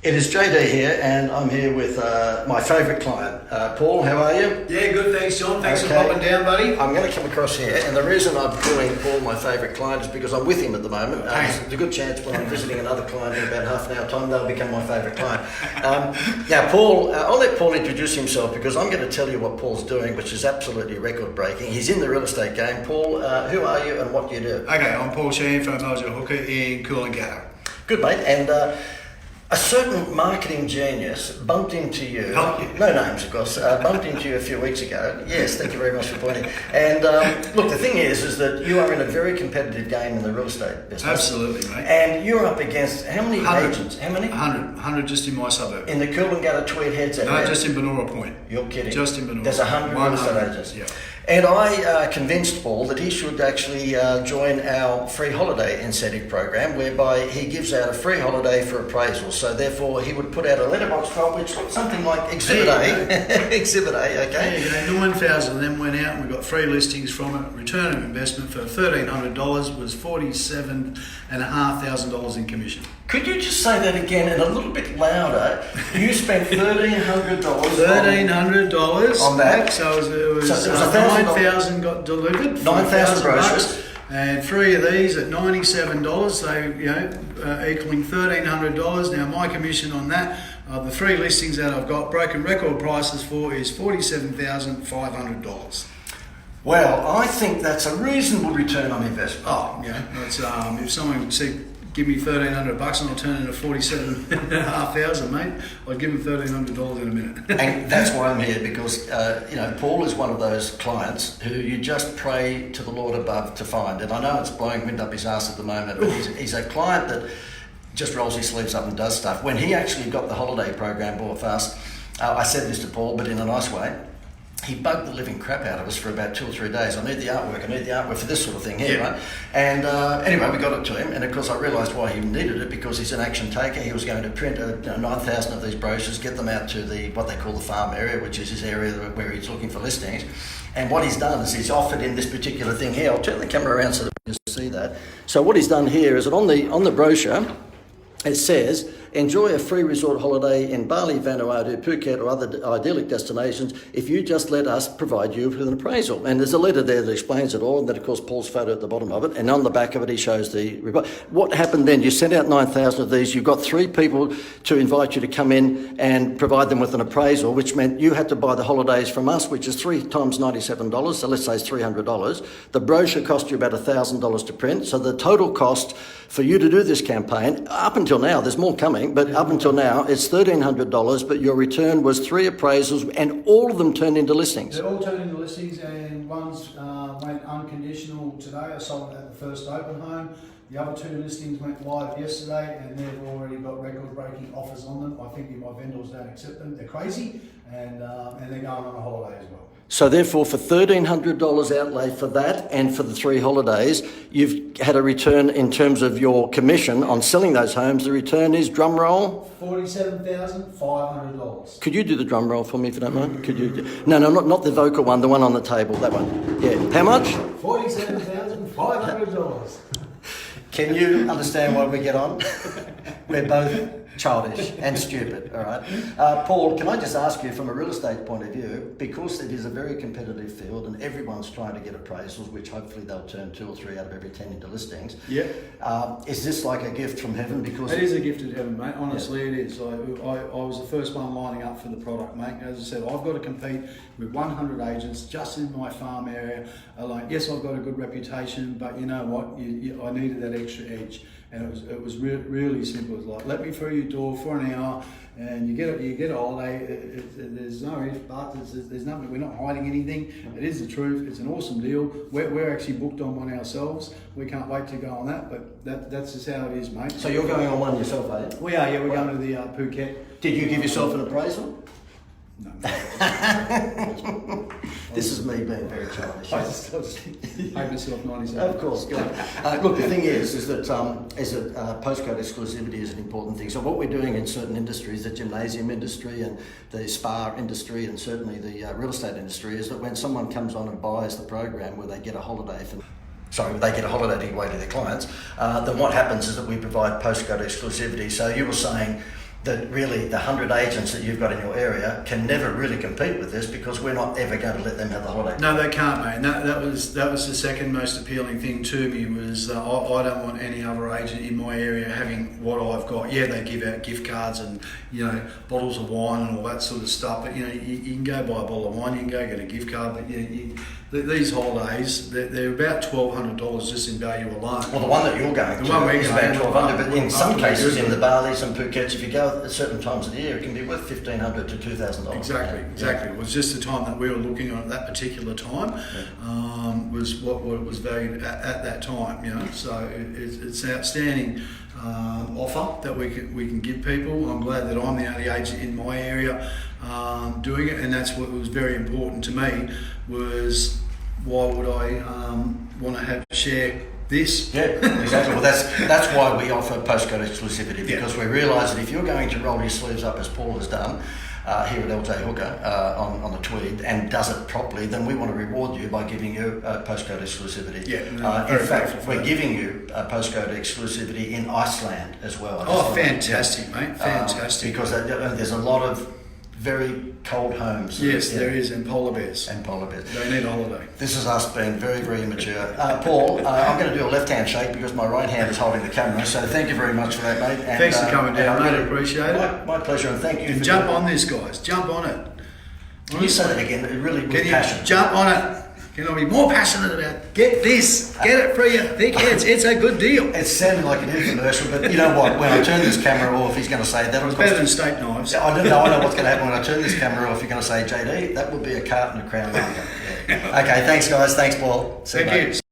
It is JD here, and I'm here with my favourite client. Paul, how are you? Yeah, good, thanks, John. Thanks for popping down, buddy. I'm going to come across here, and the reason I'm calling Paul my favourite client is because I'm with him at the moment. There's a good chance when I'm visiting another client in about half an hour time, they'll become my favourite client. Now, Paul, I'll let Paul introduce himself because I'm going to tell you what Paul's doing, which is absolutely record-breaking. He's in the real estate game. Paul, who are you and what do you do? Okay, I'm Paul Sheehan from Mojo Hooker in Coolangatta. Good, mate. And a certain marketing genius bumped into you, no names of course, bumped into you a few weeks ago. Yes, thank you very much for pointing. And look, the thing is that you are in a very competitive game in the real estate business. Absolutely, mate. And you're up against how many agents? How many? 100 just in my suburb. In the Coolangatta Tweed Heads area? No, just in Benora Point. You're kidding. Just in Benora. There's 100 real estate agents. Yeah. And I convinced Paul that he should actually join our free holiday incentive program, whereby he gives out a free holiday for appraisals. So therefore, he would put out a letterbox file, which looked something like Exhibit A. Exhibit A, okay? Yeah, 9,000 of them went out, and we got 3 listings from it. Return of investment for $1,300 was $47,500 in commission. Could you just say that again and a little bit louder? You spent $1,300. $1,300 on that. So it was 9,000 got delivered. 9,000 brochures. And 3 of these at $97. So equaling $1,300. Now my commission on that, the 3 listings that I've got broken record prices for is $47,500. Well, I think that's a reasonable return on investment. Oh, that's if someone would give me $1,300 and I'll turn it into $47,500, mate, I'd give them $1,300 in a minute. And that's why I'm here, because Paul is one of those clients who you just pray to the Lord above to find. And I know it's blowing wind up his ass at the moment, but he's a client that just rolls his sleeves up and does stuff. When he actually got the holiday program bought for us, I said this to Paul, but in a nice way. He bugged the living crap out of us for about 2 or 3 days. I need the artwork for this sort of thing here, right? And anyway, we got it to him, and of course I realised why he needed it, because he's an action taker. He was going to print 9,000 of these brochures, get them out to what they call the farm area, which is his area where he's looking for listings. And what he's done is he's offered in this particular thing here. I'll turn the camera around so that you can see that. So what he's done here is that on the brochure, it says, enjoy a free resort holiday in Bali, Vanuatu, Phuket or other idyllic destinations if you just let us provide you with an appraisal. And there's a letter there that explains it all, and then of course Paul's photo at the bottom of it, and on the back of it he shows the report. What happened then? You sent out 9,000 of these, you've got 3 people to invite you to come in and provide them with an appraisal, which meant you had to buy the holidays from us, which is 3 times $97, so let's say it's $300. The brochure cost you about $1,000 to print, so the total cost for you to do this campaign, up until now, there's more coming, but up until now, it's $1,300, but your return was 3 appraisals, and all of them turned into listings. They all turned into listings, and one's went unconditional today. I sold it at the first open home. The other 2 listings went live yesterday, and they've already got record-breaking offers on them. I think if my vendors don't accept them, they're crazy, and they're going on a holiday as well. So therefore, for $1,300 outlay for that and for the 3 holidays, you've had a return in terms of your commission on selling those homes. The return is, drum roll? $47,500. Could you do the drum roll for me, if you don't mind? Could you? No, not the vocal one, the one on the table, that one. Yeah. How much? $47,500. Can you understand why we get on? We're both childish and stupid, all right? Paul, can I just ask you from a real estate point of view, because it is a very competitive field and everyone's trying to get appraisals, which hopefully they'll turn 2 or 3 out of every 10 into listings. Yeah. Is this like a gift from heaven? Because it is a gift of heaven, mate. Honestly, yeah. It is. I was the first one lining up for the product, mate. As I said, I've got to compete with 100 agents just in my farm area. Yes, I've got a good reputation, but you know what? I needed that extra edge. And it was really simple. It was like, let me through your door for an hour, and you get a holiday. There's no ifs, buts. There's nothing. We're not hiding anything. It is the truth. It's an awesome deal. We're actually booked on one ourselves. We can't wait to go on that. But that's just how it is, mate. So you're going on one yourself, are you? We are. Yeah, we're going to the Phuket. Did you give yourself an appraisal? No. This is me being very childish. I just paid myself 97. Of course, good. Look, the thing is that postcode exclusivity is an important thing. So what we're doing in certain industries, the gymnasium industry and the spa industry and certainly the real estate industry, is that when someone comes on and buys the program where they get a holiday for they get a holiday to give away to their clients, then what happens is that we provide postcode exclusivity. So you were saying that really the 100 agents that you've got in your area can never really compete with this, because we're not ever going to let them have the holiday. No, they can't, mate. And that was the second most appealing thing to me was I don't want any other agent in my area having what I've got. Yeah, they give out gift cards and bottles of wine and all that sort of stuff. But you can go buy a bottle of wine, you can go get a gift card. But these holidays, they're about $1,200 just in value alone. Well, the one that you're going to is about 1,200, but in some cases, in the Balis and Phukets, if you go at certain times of the year, it can be worth $1,500 to $2,000. Exactly. It was just the time that we were looking at that particular time was what it was valued at that time. So it's an outstanding offer that we can give people. I'm glad that I'm the only agent in my area doing it, and that's what was very important to me. Was why would I want to share this? Yeah, exactly. Well, that's why we offer postcode exclusivity, because we realise that if you're going to roll your sleeves up as Paul has done here at LJ Hooker on the Tweed and does it properly, then we want to reward you by giving you postcode exclusivity. In fact, we're giving you postcode exclusivity in Iceland as well. Oh, fantastic, mate! Fantastic. Because there's a lot of very cold homes. Yes, there is, and polar bears. They need a holiday. This is us being very, very immature. Paul, I'm going to do a left-hand shake because my right hand is holding the camera, so thank you very much for that, mate. And, thanks for coming down, mate. I appreciate it. My pleasure, and thank you. And jump on this, guys. Jump on it. Can you say that again? It really with passion. Jump on it. Can I be more passionate about get this? Get it for your thick heads. It's a good deal. It sounded like an infomercial, but you know what? When I turn this camera off, he's going to say that. It's better than steak knives. I know what's going to happen when I turn this camera off. You're going to say, JD, that would be a cart and a crown. Yeah. Okay, thanks, guys. Thanks, Paul. Thank you.